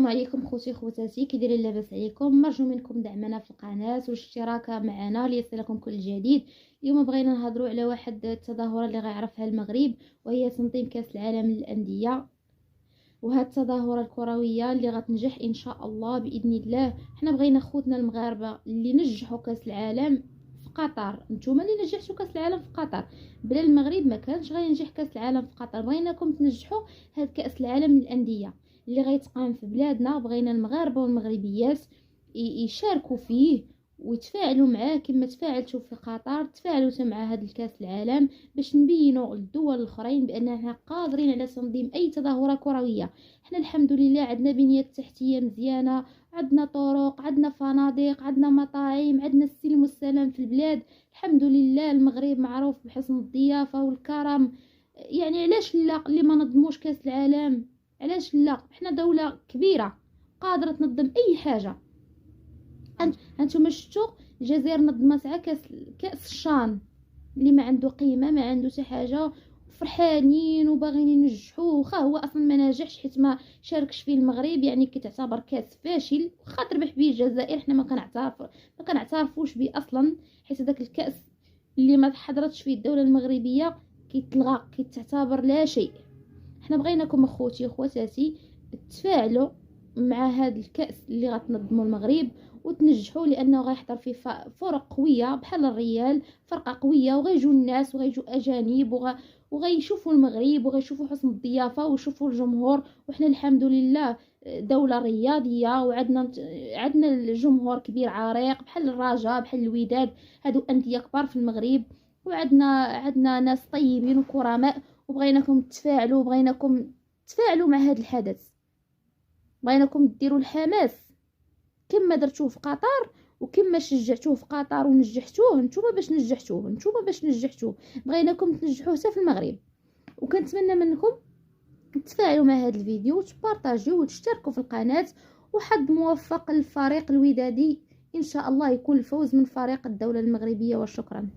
السلام عليكم خوتي خواتاتي، كي دايرين؟ لاباس عليكم؟ مرجو منكم دعمنا في القناه والاشتراك معنا ليصلكم كل جديد. اليوم بغينا نهضروا على واحد التظاهره اللي غيعرفها المغرب، وهي تنظيم كاس العالم للانديه. وهاد التظاهره الكرويه اللي غتنجح ان شاء الله باذن الله. حنا بغينا خوتنا المغاربه اللي نجحوا كاس العالم في قطر، نتوما اللي نجحتوا كاس العالم في قطر. بلا المغرب ما كانش غينجح كاس العالم في قطر. بغيناكم تنجحوا هاد كاس العالم للانديه اللي غيتقام في بلادنا. بغينا المغاربه والمغربيات يشاركوا فيه ويتفاعلوا معاه كما تفاعلتوا في قطر، تفاعلوا مع هذا الكاس العالم باش نبينوا للدول الاخرين باننا قادرين على تنظيم اي تظاهره كرويه. احنا الحمد لله عندنا بنيه تحتيه مزيانه، عندنا طرق، عندنا فنادق، عندنا مطاعم، عندنا السلم والسلام في البلاد. الحمد لله المغرب معروف بحسن الضيافه والكرم. يعني علاش لا اللي ما نظموش كاس العالم؟ علاش لا؟ احنا دولة كبيرة قادرة تنظم اي حاجة. هانتوما شفتوا الجزائر نظمت كأس الشان اللي ما عنده قيمة، ما عنده حتى حاجة، فرحانين وباغيين ينجحوه. واخا هو اصلا ما نجحش حيت ما شاركش فيه المغرب، يعني كتعتبر كاس فاشل. واخا تربح به الجزائر حنا ما كنعترفوش به اصلا، حيت هذاك الكاس اللي ما حضرتش فيه الدولة المغربية كيتلغى، كيتعتبر لا شيء. احنا بغيناكم اخوتي واخواتاتي تفاعلوا مع هذا الكأس اللي غتنظموا المغرب وتنجحوا، لانه غيحضر فيه فرق قويه بحال الريال، فرقه قويه، وغيجوا الناس وغيجوا اجانب وغيشوفوا المغرب وغيشوفوا حسن الضيافه ويشوفوا الجمهور. وحنا الحمد لله دوله رياضيه وعندنا الجمهور كبير عريق بحال الرجاء بحال الوداد. هادو انديه كبار في المغرب، وعندنا ناس طيبين وكرماء. وبغيناكم تفاعلوا مع هذا الحدث. بغيناكم ديروا الحماس كما درتوه في قطر وكما شجعتوه في قطر ونجحتوه. نتوما باش نجحتوه بغيناكم تنجحوه حتى في المغرب. وكنتمنى منكم تفاعلوا مع هذا الفيديو وتبارطاجيو وتشتركوا في القناه. وحظ موفق للفريق الودادي، ان شاء الله يكون الفوز من فريق الدوله المغربيه. وشكرا.